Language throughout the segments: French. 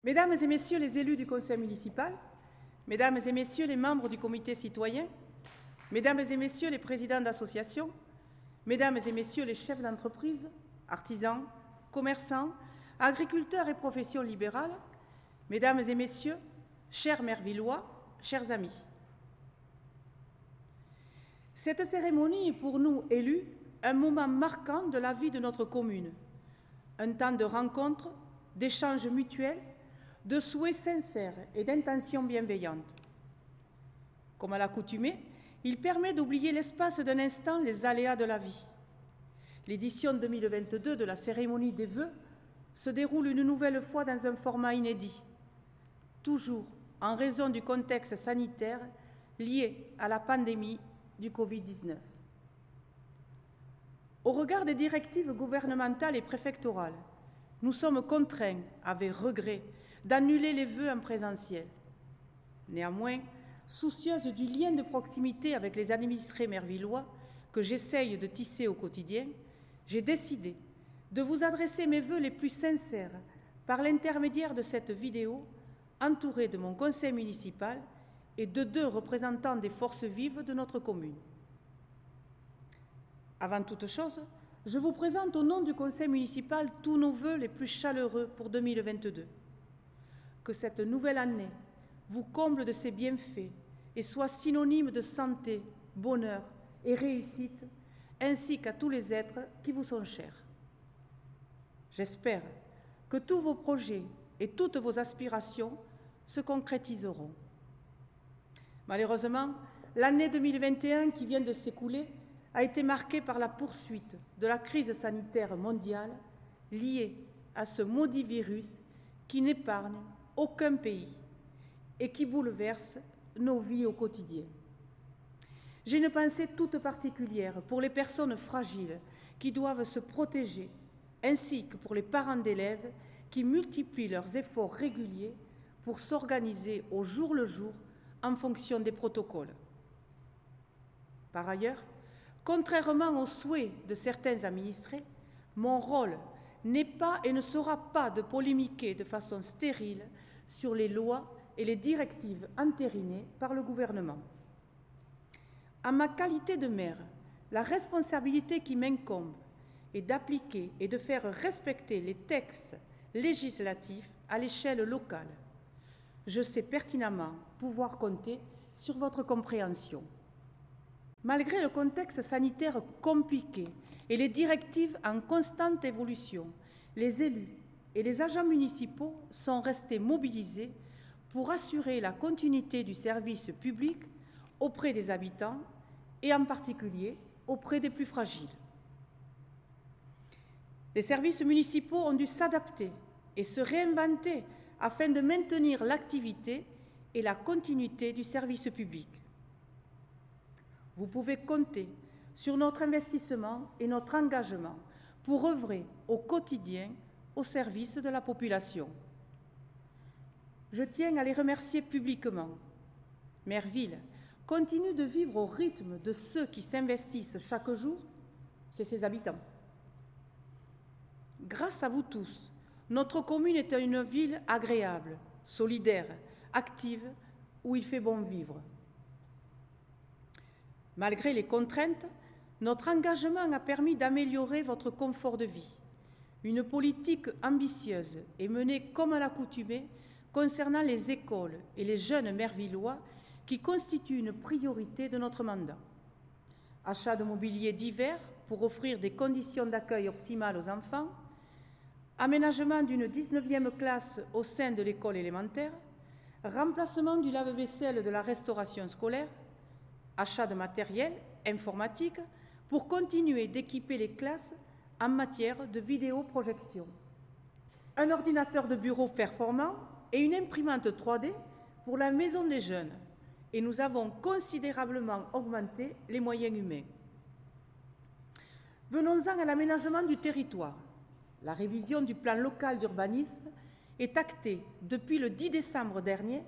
Mesdames et Messieurs les élus du Conseil municipal, Mesdames et Messieurs les membres du Comité citoyen, Mesdames et Messieurs les présidents d'associations, Mesdames et Messieurs les chefs d'entreprise, artisans, commerçants, agriculteurs et professions libérales, Mesdames et Messieurs, chers Mervillois, chers amis. Cette cérémonie est pour nous, élus, un moment marquant de la vie de notre commune, un temps de rencontres, d'échanges mutuels, de souhaits sincères et d'intentions bienveillantes. Comme à l'accoutumée, il permet d'oublier l'espace d'un instant les aléas de la vie. L'édition 2022 de la cérémonie des vœux se déroule une nouvelle fois dans un format inédit, toujours en raison du contexte sanitaire lié à la pandémie du Covid-19. Au regard des directives gouvernementales et préfectorales, nous sommes contraints, avec regret, d'annuler les vœux en présentiel. Néanmoins, soucieuse du lien de proximité avec les administrés mervillois que j'essaye de tisser au quotidien, j'ai décidé de vous adresser mes vœux les plus sincères par l'intermédiaire de cette vidéo, entourée de mon conseil municipal et de 2 représentants des forces vives de notre commune. Avant toute chose, je vous présente au nom du conseil municipal tous nos vœux les plus chaleureux pour 2022. Que cette nouvelle année vous comble de ses bienfaits et soit synonyme de santé, bonheur et réussite, ainsi qu'à tous les êtres qui vous sont chers. J'espère que tous vos projets et toutes vos aspirations se concrétiseront. Malheureusement, l'année 2021 qui vient de s'écouler a été marquée par la poursuite de la crise sanitaire mondiale liée à ce maudit virus qui n'épargne aucun pays et qui bouleverse nos vies au quotidien. J'ai une pensée toute particulière pour les personnes fragiles qui doivent se protéger, ainsi que pour les parents d'élèves qui multiplient leurs efforts réguliers pour s'organiser au jour le jour en fonction des protocoles. Par ailleurs, contrairement aux souhaits de certains administrés, mon rôle n'est pas et ne sera pas de polémiquer de façon stérile sur les lois et les directives entérinées par le gouvernement. En ma qualité de maire, la responsabilité qui m'incombe est d'appliquer et de faire respecter les textes législatifs à l'échelle locale. Je sais pertinemment pouvoir compter sur votre compréhension. Malgré le contexte sanitaire compliqué et les directives en constante évolution, les élus et les agents municipaux sont restés mobilisés pour assurer la continuité du service public auprès des habitants et en particulier auprès des plus fragiles. Les services municipaux ont dû s'adapter et se réinventer afin de maintenir l'activité et la continuité du service public. Vous pouvez compter sur notre investissement et notre engagement pour œuvrer au quotidien au service de la population. Je tiens à les remercier publiquement. Merville continue de vivre au rythme de ceux qui s'investissent chaque jour, c'est ses habitants. Grâce à vous tous, notre commune est une ville agréable, solidaire, active, où il fait bon vivre. Malgré les contraintes, notre engagement a permis d'améliorer votre confort de vie. Une politique ambitieuse est menée comme à l'accoutumée concernant les écoles et les jeunes mervillois qui constituent une priorité de notre mandat. Achat de mobilier divers pour offrir des conditions d'accueil optimales aux enfants, aménagement d'une 19e classe au sein de l'école élémentaire, remplacement du lave-vaisselle de la restauration scolaire, achat de matériel informatique pour continuer d'équiper les classes en matière de vidéoprojection, un ordinateur de bureau performant et une imprimante 3D pour la Maison des Jeunes, et nous avons considérablement augmenté les moyens humains. Venons-en à l'aménagement du territoire. La révision du plan local d'urbanisme est actée depuis le 10 décembre dernier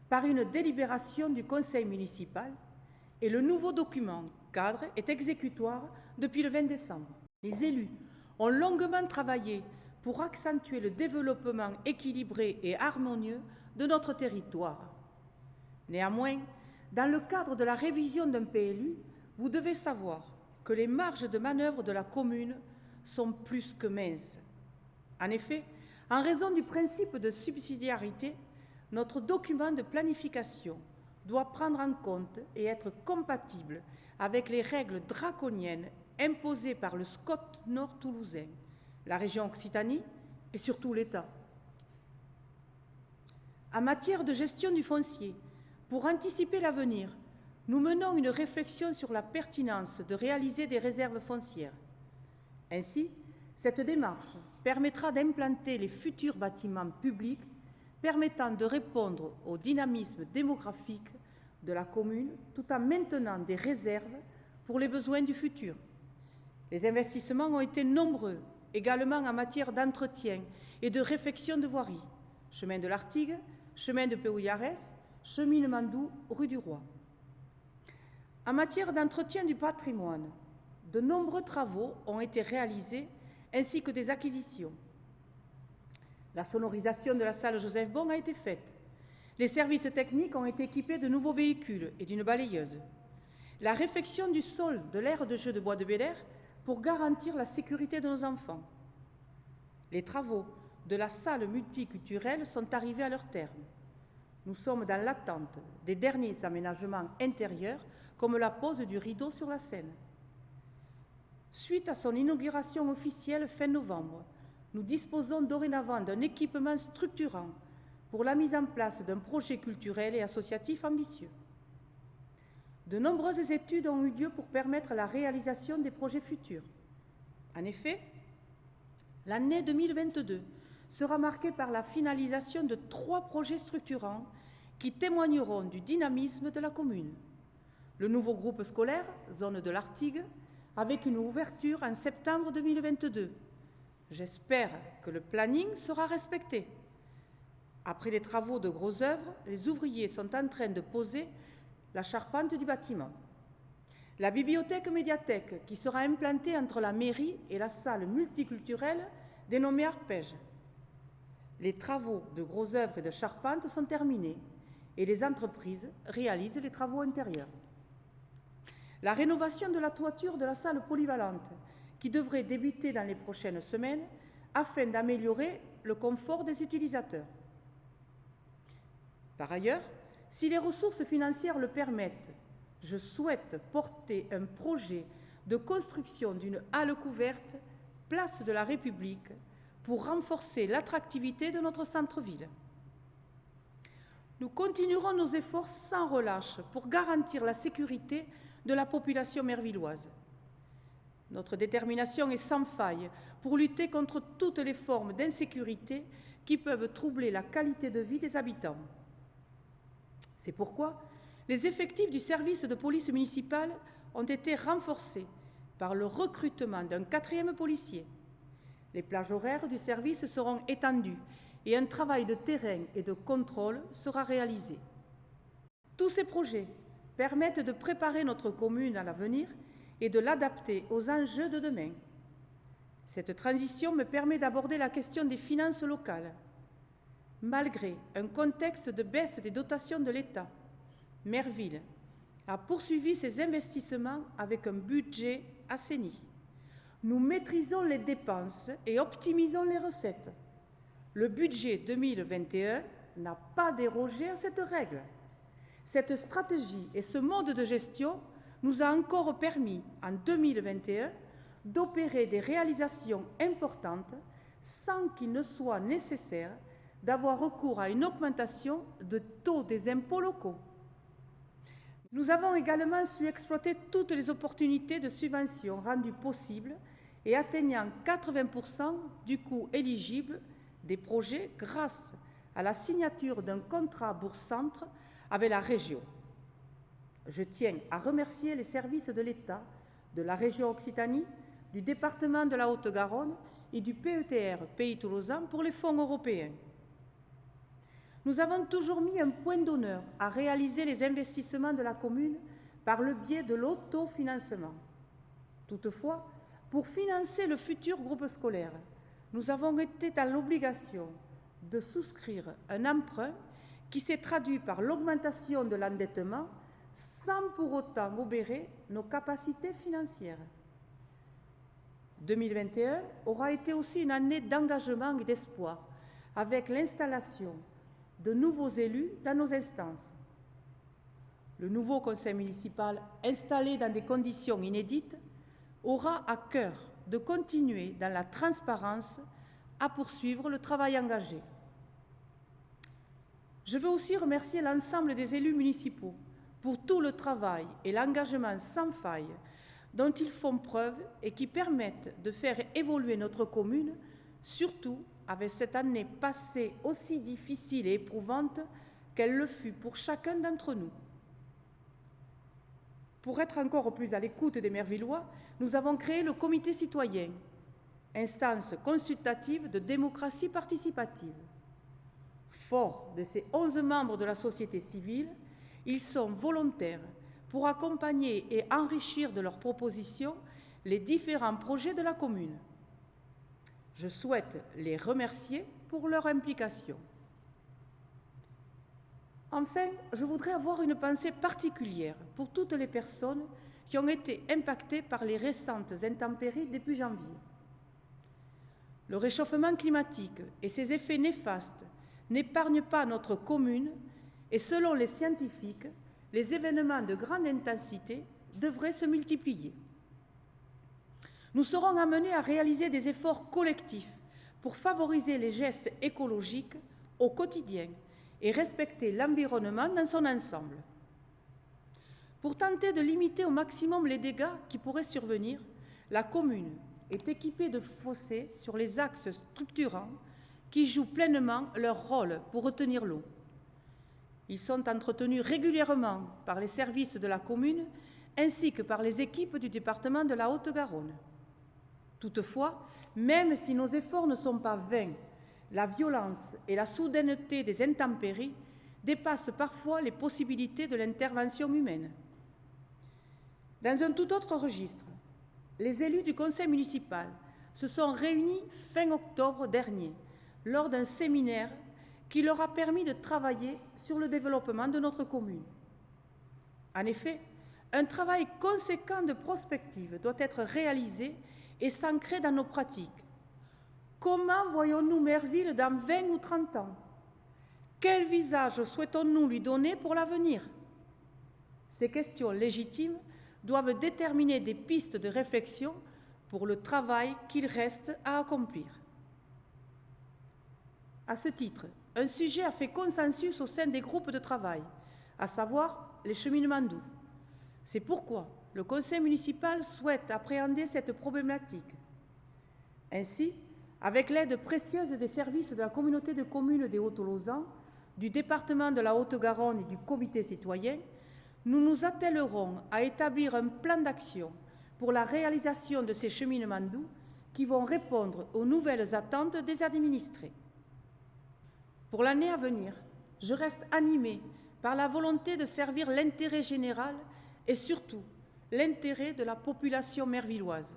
par une délibération du conseil municipal et le nouveau document cadre est exécutoire depuis le 20 décembre. Les élus ont longuement travaillé pour accentuer le développement équilibré et harmonieux de notre territoire. Néanmoins, dans le cadre de la révision d'un PLU, vous devez savoir que les marges de manœuvre de la commune sont plus que minces. En effet, en raison du principe de subsidiarité, notre document de planification doit prendre en compte et être compatible avec les règles draconiennes imposées par le SCOT nord toulousain, la région Occitanie et surtout l'État. En matière de gestion du foncier, pour anticiper l'avenir, nous menons une réflexion sur la pertinence de réaliser des réserves foncières. Ainsi, cette démarche permettra d'implanter les futurs bâtiments publics permettant de répondre au dynamisme démographique de la commune tout en maintenant des réserves pour les besoins du futur. Les investissements ont été nombreux, également en matière d'entretien et de réfection de voiries. Chemin de l'Artigue, chemin de Péouillarès, cheminement doux, rue du Roi. En matière d'entretien du patrimoine, de nombreux travaux ont été réalisés ainsi que des acquisitions. La sonorisation de la salle Joseph-Bon a été faite. Les services techniques ont été équipés de nouveaux véhicules et d'une balayeuse. La réfection du sol de l'aire de jeu de Bois de Belair pour garantir la sécurité de nos enfants. Les travaux de la salle multiculturelle sont arrivés à leur terme. Nous sommes dans l'attente des derniers aménagements intérieurs, comme la pose du rideau sur la Seine. Suite à son inauguration officielle fin novembre, nous disposons dorénavant d'un équipement structurant pour la mise en place d'un projet culturel et associatif ambitieux. De nombreuses études ont eu lieu pour permettre la réalisation des projets futurs. En effet, l'année 2022 sera marquée par la finalisation de 3 projets structurants qui témoigneront du dynamisme de la commune. Le nouveau groupe scolaire, zone de l'Artigue, avec une ouverture en septembre 2022. J'espère que le planning sera respecté. Après les travaux de gros œuvres, les ouvriers sont en train de poser la charpente du bâtiment. La bibliothèque-médiathèque qui sera implantée entre la mairie et la salle multiculturelle dénommée Arpège. Les travaux de gros œuvres et de charpente sont terminés et les entreprises réalisent les travaux intérieurs. La rénovation de la toiture de la salle polyvalente qui devrait débuter dans les prochaines semaines afin d'améliorer le confort des utilisateurs. Par ailleurs, si les ressources financières le permettent, je souhaite porter un projet de construction d'une halle couverte, place de la République, pour renforcer l'attractivité de notre centre-ville. Nous continuerons nos efforts sans relâche pour garantir la sécurité de la population mervilloise. Notre détermination est sans faille pour lutter contre toutes les formes d'insécurité qui peuvent troubler la qualité de vie des habitants. C'est pourquoi les effectifs du service de police municipale ont été renforcés par le recrutement d'un 4e policier. Les plages horaires du service seront étendues et un travail de terrain et de contrôle sera réalisé. Tous ces projets permettent de préparer notre commune à l'avenir et de l'adapter aux enjeux de demain. Cette transition me permet d'aborder la question des finances locales. Malgré un contexte de baisse des dotations de l'État, Merville a poursuivi ses investissements avec un budget assaini. Nous maîtrisons les dépenses et optimisons les recettes. Le budget 2021 n'a pas dérogé à cette règle. Cette stratégie et ce mode de gestion nous a encore permis, en 2021, d'opérer des réalisations importantes sans qu'il ne soit nécessaire d'avoir recours à une augmentation de taux des impôts locaux. Nous avons également su exploiter toutes les opportunités de subventions rendues possibles et atteignant 80% du coût éligible des projets grâce à la signature d'un contrat bourg-centre avec la région. Je tiens à remercier les services de l'État, de la région Occitanie, du département de la Haute-Garonne et du PETR Pays Toulousain pour les fonds européens. Nous avons toujours mis un point d'honneur à réaliser les investissements de la commune par le biais de l'autofinancement. Toutefois, pour financer le futur groupe scolaire, nous avons été dans l'obligation de souscrire un emprunt qui s'est traduit par l'augmentation de l'endettement sans pour autant obérer nos capacités financières. 2021 aura été aussi une année d'engagement et d'espoir, avec l'installation de nouveaux élus dans nos instances. Le nouveau conseil municipal, installé dans des conditions inédites, aura à cœur de continuer dans la transparence à poursuivre le travail engagé. Je veux aussi remercier l'ensemble des élus municipaux pour tout le travail et l'engagement sans faille dont ils font preuve et qui permettent de faire évoluer notre commune, surtout avec cette année passée aussi difficile et éprouvante qu'elle le fut pour chacun d'entre nous. Pour être encore plus à l'écoute des Mervillois, nous avons créé le comité citoyen, instance consultative de démocratie participative. Forts de ces 11 membres de la société civile, ils sont volontaires pour accompagner et enrichir de leurs propositions les différents projets de la commune. Je souhaite les remercier pour leur implication. Enfin, je voudrais avoir une pensée particulière pour toutes les personnes qui ont été impactées par les récentes intempéries début janvier. Le réchauffement climatique et ses effets néfastes n'épargnent pas notre commune et selon les scientifiques, les événements de grande intensité devraient se multiplier. Nous serons amenés à réaliser des efforts collectifs pour favoriser les gestes écologiques au quotidien et respecter l'environnement dans son ensemble. Pour tenter de limiter au maximum les dégâts qui pourraient survenir, la commune est équipée de fossés sur les axes structurants qui jouent pleinement leur rôle pour retenir l'eau. Ils sont entretenus régulièrement par les services de la commune ainsi que par les équipes du département de la Haute-Garonne. Toutefois, même si nos efforts ne sont pas vains, la violence et la soudaineté des intempéries dépassent parfois les possibilités de l'intervention humaine. Dans un tout autre registre, les élus du conseil municipal se sont réunis fin octobre dernier lors d'un séminaire qui leur a permis de travailler sur le développement de notre commune. En effet, un travail conséquent de prospective doit être réalisé et s'ancrer dans nos pratiques. Comment voyons-nous Merville dans 20 ou 30 ans? Quel visage souhaitons-nous lui donner pour l'avenir? Ces questions légitimes doivent déterminer des pistes de réflexion pour le travail qu'il reste à accomplir. À ce titre, un sujet a fait consensus au sein des groupes de travail, à savoir les cheminements doux. C'est pourquoi le conseil municipal souhaite appréhender cette problématique. Ainsi, avec l'aide précieuse des services de la communauté de communes des Hauts-Tolosan, du département de la Haute-Garonne et du comité citoyen, nous nous attellerons à établir un plan d'action pour la réalisation de ces cheminements doux qui vont répondre aux nouvelles attentes des administrés. Pour l'année à venir, je reste animée par la volonté de servir l'intérêt général et surtout l'intérêt de la population mervilloise.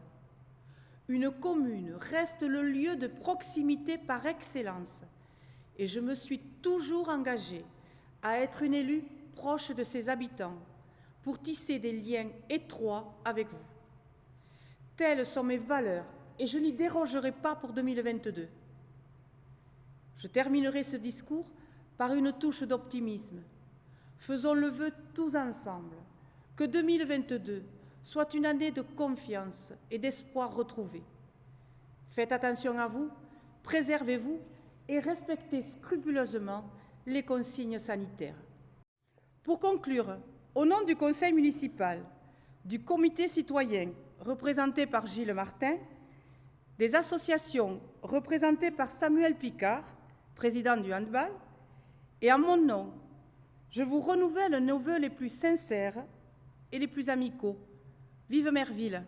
Une commune reste le lieu de proximité par excellence et je me suis toujours engagée à être une élue proche de ses habitants pour tisser des liens étroits avec vous. Telles sont mes valeurs et je n'y dérogerai pas pour 2022. Je terminerai ce discours par une touche d'optimisme. Faisons le vœu tous ensemble que 2022 soit une année de confiance et d'espoir retrouvé. Faites attention à vous, préservez-vous et respectez scrupuleusement les consignes sanitaires. Pour conclure, au nom du conseil municipal, du comité citoyen représenté par Gilles Martin, des associations représentées par Samuel Picard, président du handball, et en mon nom, je vous renouvelle nos vœux les plus sincères et les plus amicaux. Vive Merville!